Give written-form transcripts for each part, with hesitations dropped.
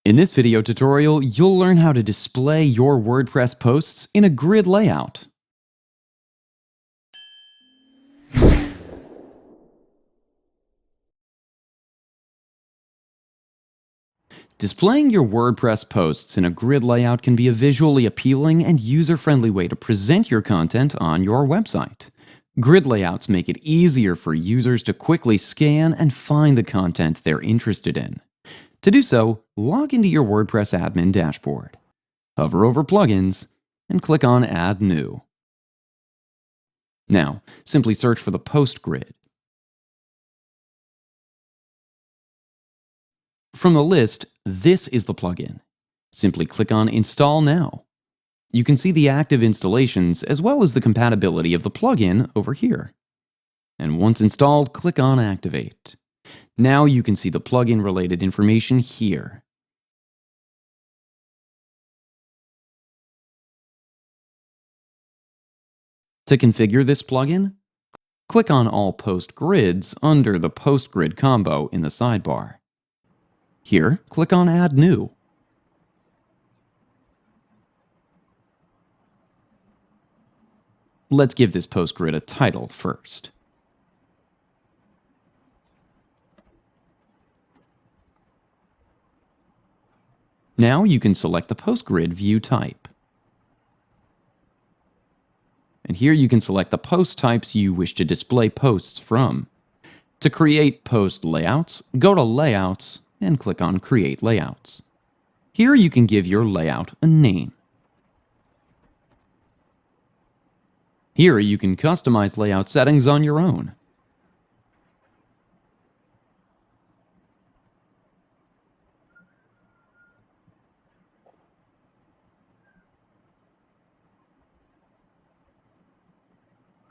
In this video tutorial, you'll learn how to display your WordPress posts in a grid layout. Displaying your WordPress posts in a grid layout can be a visually appealing and user-friendly way to present your content on your website. Grid layouts make it easier for users to quickly scan and find the content they're interested in. To do so, log into your WordPress admin dashboard. Hover over Plugins and click on Add New. Now, simply search for the Post Grid. From the list, this is the plugin. Simply click on Install Now. You can see the active installations as well as the compatibility of the plugin over here. And once installed, click on Activate. Now you can see the plugin-related information here. To configure this plugin, click on All Post Grids under the Post Grid combo in the sidebar. Here, click on Add New. Let's give this post grid a title first. Now you can select the post grid view type. And here you can select the post types you wish to display posts from. To create post layouts, go to Layouts and click on Create Layouts. Here you can give your layout a name. Here you can customize layout settings on your own.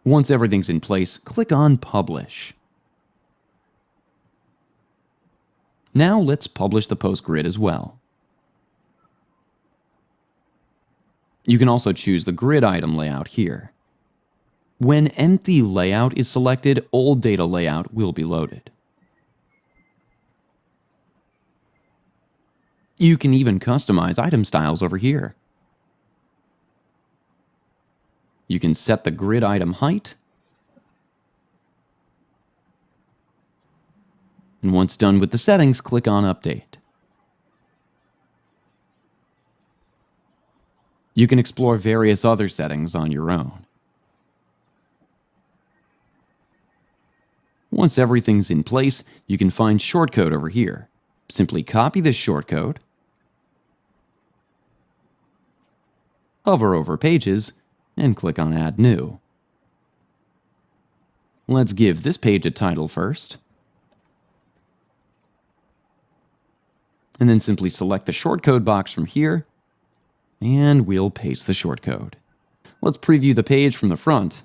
Once everything's in place, click on Publish. Now let's publish the post grid as well. You can also choose the grid item layout here. When Empty Layout is selected, Old Data Layout will be loaded. You can even customize item styles over here. You can set the grid item height. And once done with the settings, click on Update. You can explore various other settings on your own. Once everything's in place, you can find shortcode over here. Simply copy this shortcode, hover over Pages, and click on Add New. Let's give this page a title first. And then simply select the shortcode box from here, and we'll paste the shortcode. Let's preview the page from the front.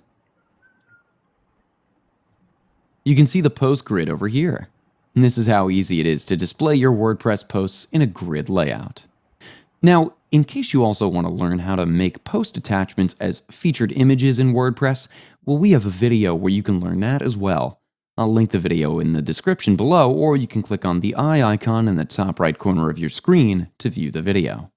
You can see the post grid over here. And this is how easy it is to display your WordPress posts in a grid layout. Now, in case you also want to learn how to make post attachments as featured images in WordPress, well, we have a video where you can learn that as well. I'll link the video in the description below, or you can click on the eye icon in the top right corner of your screen to view the video.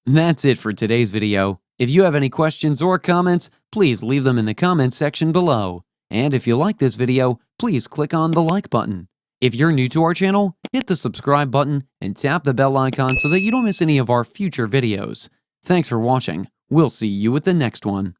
That's it for today's video. If you have any questions or comments, please leave them in the comments section below. And if you like this video, please click on the like button. If you're new to our channel, hit the subscribe button and tap the bell icon so that you don't miss any of our future videos. Thanks for watching. We'll see you with the next one.